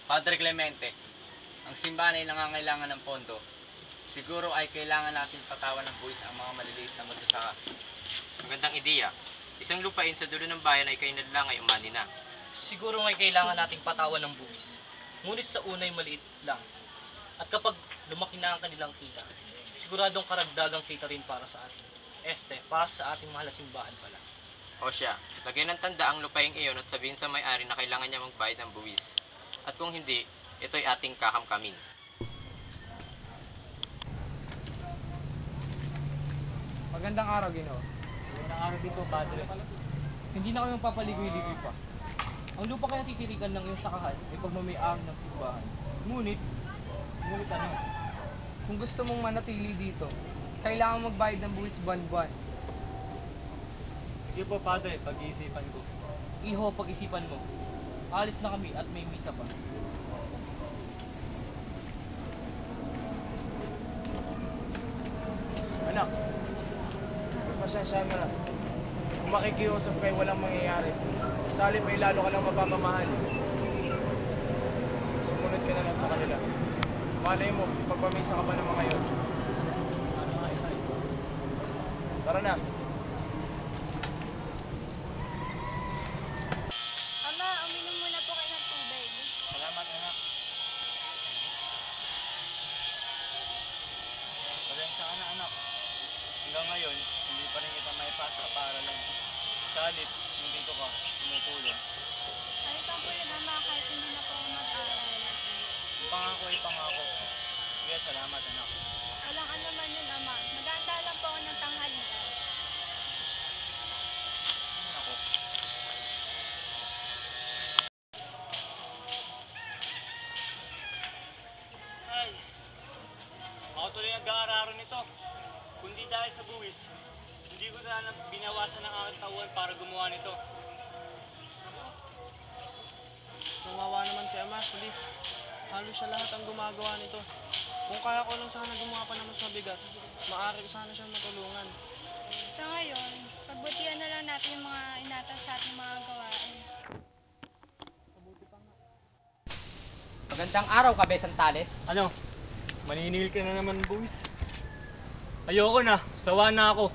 Padre Clemente, ang simbahan ay nangangailangan ng pondo. Siguro ay kailangan natin patawan ng buwis ang mga maliliit na magsasaka. Magandang ideya. Isang lupain sa dulo ng bayan ay kainadlang ay umani na. Siguro ngay kailangan nating patawan ng buwis. Ngunit sa unay maliit lang. At kapag lumaki na ang kanilang kita, siguradong karagdagang kita rin para sa atin. Para sa ating mahal na simbahan pala. O siya, lagyan ng tanda ang lupaing iyon at sabihin sa may-ari na kailangan niya magbayad ng buwis. At kung hindi, ito'y ating kakamkamin. Magandang araw, Ginoo. Magandang araw dito, Padre. Hindi na kayo papaligoy-ligoy pa. Ang lupa kaya titirikan ng iyong sakahan ay pagmamayari ng simbahan. Ngunit ano? Kung gusto mong manatili dito, kailangan magbayad ng buwis buwan-buwan. Sige po, Padre, pag-iisipan ko. Iho, pag-isipan mo. Alis na kami at may misa pa. Anak, pasensya mo na. Kung makikiusap kayo, walang mangyayari. Sa halip ay lalo ka lang mapapamahal. Sumunod ka na lang sa kanila. Malay mo, pagpamisa ka pa ng mga yun. Tara na. Ama, uminom muna po kayo ng tubig. Salamat, anak. Pasensya ka na, anak. Hanggang ngayon, hindi pa rin kita may pasa para lang. Sa halip, nandito ka, tumutulong. Ayos ang po yun, Ama, kahit hindi na po ako mag-aral. Yung pangako ay pangako. Sige, salamat, anak. Walang ano man yun, Ama. Mag-aanda lang po ako ng tanghalian. Ako. Ay, ako tuloy nag-aararo nito. Kundi dahil sa buwis, hindi ko na binawasan ng aking tauhan para gumawa nito. Nawawa naman si Ama, Salif. Halos siya lahat ang gumagawa nito. Kung kaya ko lang sana gumawa pa ng mas mabigat, maaari ko sana siyang matulungan. Sa ngayon, pagbutihan na lang natin yung mga inatas sa ating mga gawain. Magandang araw, Kabesan Tales. Ano? Maniningil ka na naman, buwis. Ayoko na, sawa na ako.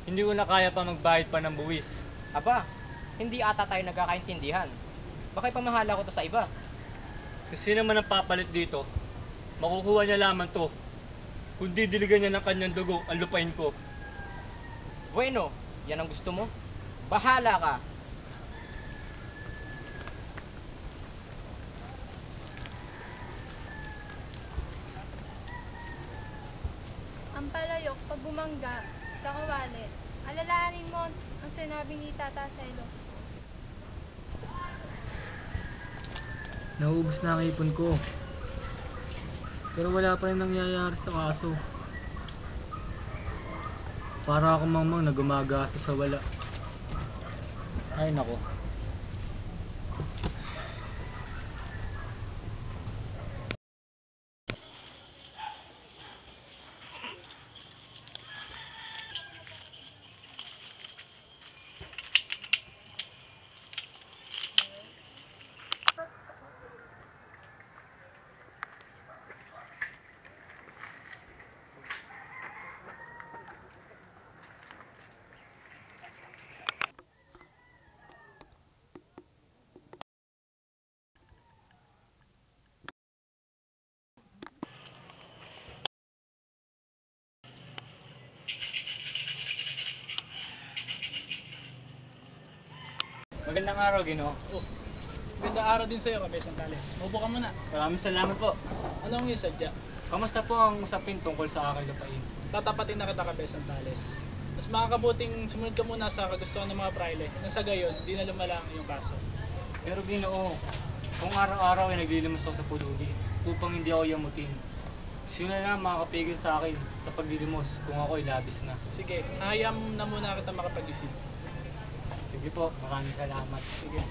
Hindi ko na kaya pa magbayad pa ng buwis. Aba, hindi ata tayo nagkakaintindihan. Bakit pamahala ko to sa iba? Kung sino man ang papalit dito, makukuha niya lamang to. Kung didiligan niya ng kanyang dugo ang lupain ko. Bueno, yan ang gusto mo? Bahala ka. Ang palayok, pag bumangga sa kawali, alalahanin mo ang sinabi ni Tata Selo. Nauubos na ang ipon ko. Pero wala pa rin nangyayari sa kaso. Para ako mamang na gumagastos sa wala. Ay nako. Magandang araw, Ginoo. Magandang araw din sa'yo, Kabesan Tales. Maupo ka muna. Maraming salamat po. Ano ang isadya? Kamusta po ang usapin tungkol sa aking lupain? Tatapatin na kita, Kabesan Tales. Mas makakabuting sumunod ka muna sa kagustuhan ng mga praile. Nang sa gayon, di na lumala ang iyong kaso. Pero Ginoo, kung araw-araw ay naglilimos ako sa pulubi upang hindi ako yamutin, sino na lang makakapigil sa akin sa paglilimos kung ako ay labis na? Sige, hayaan na muna kita makapag-isip. Sige po, maraming salamat. Sige.